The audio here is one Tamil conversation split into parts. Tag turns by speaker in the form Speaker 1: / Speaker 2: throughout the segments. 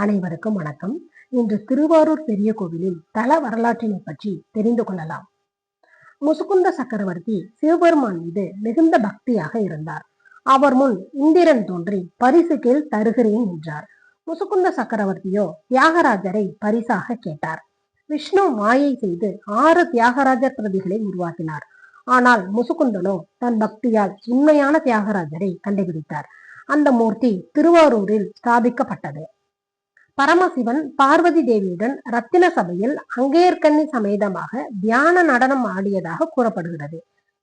Speaker 1: அனைவருக்கும் வணக்கம். இன்று திருவாரூர் பெரிய கோவிலில் தல வரலாற்றினை பற்றி தெரிந்து கொள்ளலாம். முசுகுந்த சக்கரவர்த்தி சிவபெருமான் மீது மிகுந்த பக்தியாக இருந்தார். அவர் முன் இந்திரன் தோன்றி பரிசு கேள் தருகிறேன் என்றார். முசுகுந்த சக்கரவர்த்தியோ தியாகராஜரை பரிசாக கேட்டார். விஷ்ணு மாயை செய்து 6 தியாகராஜர் பிரதிகளை உருவாக்கினார். ஆனால் முசுகுந்தனோ தன் பக்தியால் உண்மையான தியாகராஜரை கண்டுபிடித்தார். அந்த மூர்த்தி திருவாரூரில் ஸ்தாபிக்கப்பட்டது. பரமசிவன் பார்வதி தேவியுடன் ரத்தின சபையில் அங்கேயர்கண்ணி சமேதமாக தியான நடனம் ஆடியதாக கூறப்படுகிறது.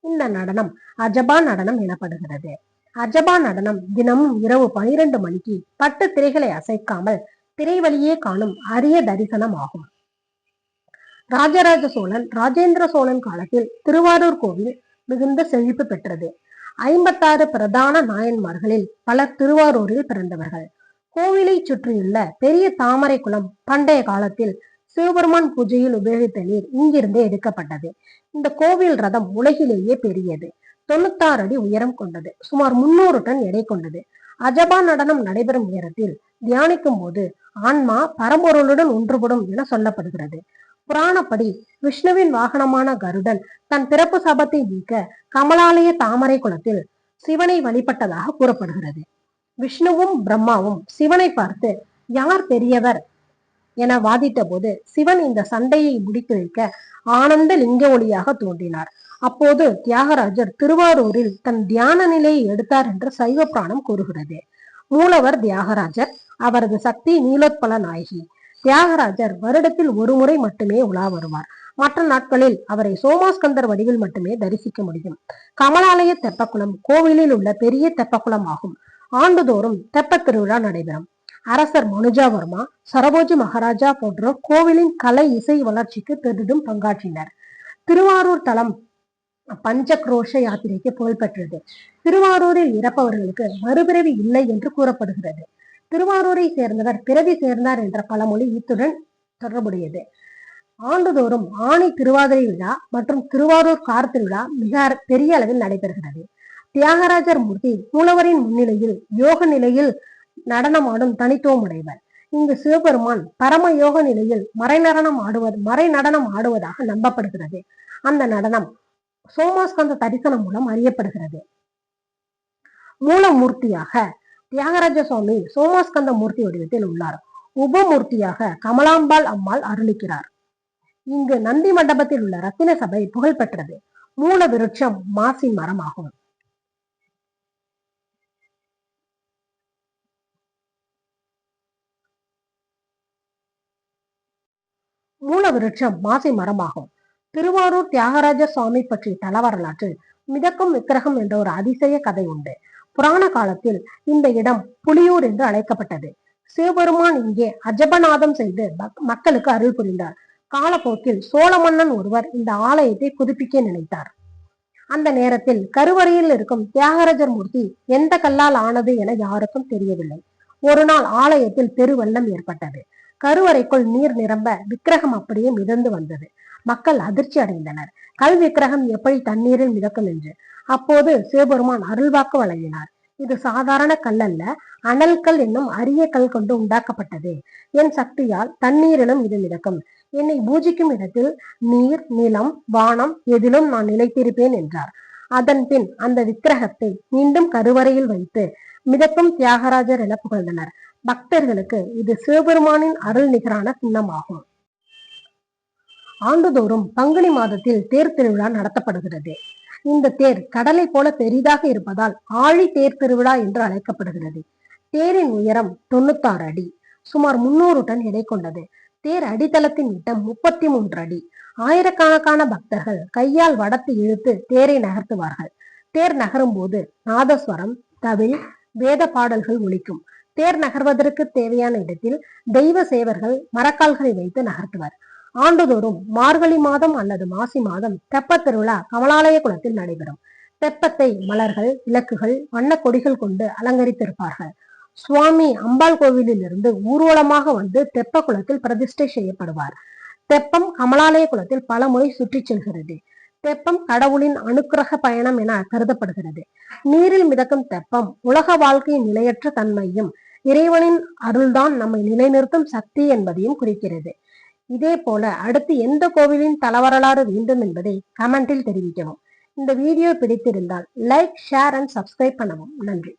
Speaker 1: இந்த நடனம் அஜபா நடனம் எனப்படுகிறது. அஜபா நடனம் தினமும் இரவு 12 மணிக்கு பட்டு திரைகளை அசைக்காமல் திரை வழியே காணும் அரிய தரிசனம் ஆகும். ராஜராஜ சோழன் ராஜேந்திர சோழன் காலத்தில் திருவாரூர் கோவில் மிகுந்த செழிப்பு பெற்றது. 56 பிரதான நாயன்மார்களில் பலர் திருவாரூரில் பிறந்தவர்கள். கோவிலை சுற்றியுள்ள பெரிய தாமரை குளம் பண்டைய காலத்தில் சிவபெருமான் பூஜையில் உபயோகித்த நீர் இங்கிருந்தே எடுக்கப்பட்டது. இந்த கோவில் ரதம் உலகிலேயே பெரியது. 96 அடி உயரம் கொண்டது. சுமார் 300 டன் எடை கொண்டது. அஜபா நடனம் நடைபெறும் நேரத்தில் தியானிக்கும் போது ஆன்மா பரம்பொருளுடன் ஒன்றுபடும் என சொல்லப்படுகிறது. புராணப்படி விஷ்ணுவின் வாகனமான கருடன் தன் பிறப்பு சாபத்தை நீக்க கமலாலய தாமரை குளத்தில் சிவனை வழிபட்டதாக கூறப்படுகிறது. விஷ்ணுவும் பிரம்மாவும் சிவனை பார்த்து யார் பெரியவர் என வாதிட்ட போது சிவன் இந்த சண்டையை முடித்து வைக்க ஆனந்த லிங்க ஒளியாக தோன்றினார். அப்போது தியாகராஜர் திருவாரூரில் தன் தியான நிலையை எடுத்தார் என்று சைவ புராணம் கூறுகிறது. மூலவர் தியாகராஜர், அவரது சக்தி நீலோத்பல நாயகி. தியாகராஜர் வருடத்தில் ஒரு முறை மட்டுமே உலா வருவார். மற்ற நாட்களில் அவரை சோமாஸ்கந்தர் வடிவில் மட்டுமே தரிசிக்க முடியும். கமலாலய தெப்பக்குளம் கோவிலில் உள்ள பெரிய தெப்பக்குளம் ஆகும். ஆண்டுதோறும் தெப்ப திருவிழா நடைபெறும். அரசர் மனுஜாவர்மா, சரபோஜி மகாராஜா போன்றோர் கோவிலின் கலை இசை வளர்ச்சிக்கு பெரிதும் பங்காற்றினர். திருவாரூர் தலம் பஞ்சக்ரோஷ யாத்திரைக்கு புகழ்பெற்றது. திருவாரூரில் இறப்பவர்களுக்கு மறுபிறவி இல்லை என்று கூறப்படுகிறது. திருவாரூரை சேர்ந்தவர் பிறவி சேர்ந்தார் என்ற பழமொழி இத்துடன் தொடர்புடையது. ஆண்டுதோறும் ஆணி திருவாதிரை விழா மற்றும் திருவாரூர் கார் திருவிழா மிக பெரிய அளவில் நடைபெறுகிறது. தியாகராஜர் மூர்த்தி மூலவரின் முன்னிலையில் யோக நிலையில் நடனமாடும் தனித்துவம் உடையவர். இங்கு சிவபெருமான் பரம யோக நிலையில் மறை நடனம் ஆடுவதாக நம்பப்படுகிறது. அந்த நடனம் சோமாஸ்கந்த தரிசனம் மூலம் அறியப்படுகிறது. மூலமூர்த்தியாக தியாகராஜ சுவாமி சோமாஸ்கந்த மூர்த்தி வடிவத்தில் உள்ளார். உபமூர்த்தியாக கமலாம்பாள் அம்மாள் அருளிக்கிறார். இங்கு நந்தி மண்டபத்தில் உள்ள ரத்தின சபை புகழ் பெற்றது. மூல விருட்சம் மாசி மரம் ஆகும். மூல விருட்சம் மாசி மரமாகும். திருவாரூர் தியாகராஜ சுவாமி பற்றி தல வரலாற்றில் மிதக்கும் விக்கிரகம் என்ற ஒரு அதிசய கதை உண்டு. புராண காலத்தில் இந்த இடம் புலியூர் என்று அழைக்கப்பட்டது. சிவபெருமான் இங்கே அஜபநாதம் செய்து மக்களுக்கு அருள் புரிந்தார். காலப்போக்கில் சோழ மன்னன் ஒருவர் இந்த ஆலயத்தை புதுப்பிக்க நினைத்தார். அந்த நேரத்தில் கருவறையில் இருக்கும் தியாகராஜர் மூர்த்தி எந்த கல்லால் ஆனது என யாருக்கும் தெரியவில்லை. ஒரு நாள் ஆலயத்தில் பெருவெள்ளம் ஏற்பட்டது. கருவறைக்குள் நீர் நிரம்ப விக்கிரகம் அப்படியே மிதந்து வந்தது. மக்கள் அதிர்ச்சி அடைந்தனர். கல் விக்கிரகம் எப்படி தண்ணீரில் மிதக்கும் என்று. அப்போது சிவபெருமான் அருள்வாக்கு வழங்கினார். இது சாதாரண கல் அல்ல, அனல் கல் என்னும் அரிய கல் கொண்டு உண்டாக்கப்பட்டது. என் சக்தியால் தண்ணீரிலும் இது மிதக்கும். என்னை பூஜிக்கும் இடத்தில் நீர், நிலம், வானம் எதிலும் நான் நிலைத்திருப்பேன் என்றார். அதன் பின் அந்த விக்கிரகத்தை மீண்டும் கருவறையில் வைத்து மிதக்கும் தியாகராஜர் என புகழ்ந்தனர். பக்தர்களுக்கு இது சிவபெருமானின் அருள் நிகரான சின்னமாகும். ஆண்டுதோறும் பங்குனி மாதத்தில் தேர் திருவிழா நடத்தப்படுகிறது. இந்த தேர் கடலை போல பெரிதாக இருப்பதால் ஆழி தேர் திருவிழா என்று அழைக்கப்படுகிறது. தேரின் உயரம் 96 அடி, சுமார் 300 டன் எடை கொண்டது. தேர் அடித்தளத்தின் விட்டம் 33 அடி. ஆயிரக்கணக்கான பக்தர்கள் கையால் வடத்து இழுத்து தேரை நகர்த்துவார்கள். தேர் நகரும் போது நாதஸ்வரம், தவில், வேத பாடல்கள் ஒலிக்கும். தேர் நகர்வதற்கு தேவையான இடத்தில் தெய்வ சேவர்கள் மரக்கால்களை வைத்து நகர்த்துவர். ஆண்டுதோறும் மார்கழி மாதம் அல்லது மாசி மாதம் தெப்ப திருவிழா கமலாலய குளத்தில் நடைபெறும். தெப்பத்தை மலர்கள், விளக்குகள், வண்ண கொடிகள் கொண்டு அலங்கரித்திருப்பார்கள். சுவாமி அம்பாள் கோவிலில் இருந்து ஊர்வலமாக வந்து தெப்ப குளத்தில் பிரதிஷ்டை செய்யப்படுவார். தெப்பம் கமலாலய குளத்தில் பல முறை சுற்றி செல்கிறது. தெப்பம் கடவுளின் அனுக்கிரக பயணம் என கருதப்படுகிறது. நீரில் மிதக்கும் தெப்பம் உலக வாழ்க்கையின் நிலையற்ற தன்மையும் இறைவனின் அருள்தான் நம்மை நிலைநிறுத்தும் சக்தி என்பதையும் குறிக்கிறது. இதே போல அடுத்து எந்த கோவிலின் தலவரலாறு வேண்டும் என்பதை கமெண்டில் தெரிவிக்கவும். இந்த வீடியோ பிடித்திருந்தால் லைக், ஷேர் அண்ட் சப்ஸ்கிரைப் பண்ணவும். நன்றி.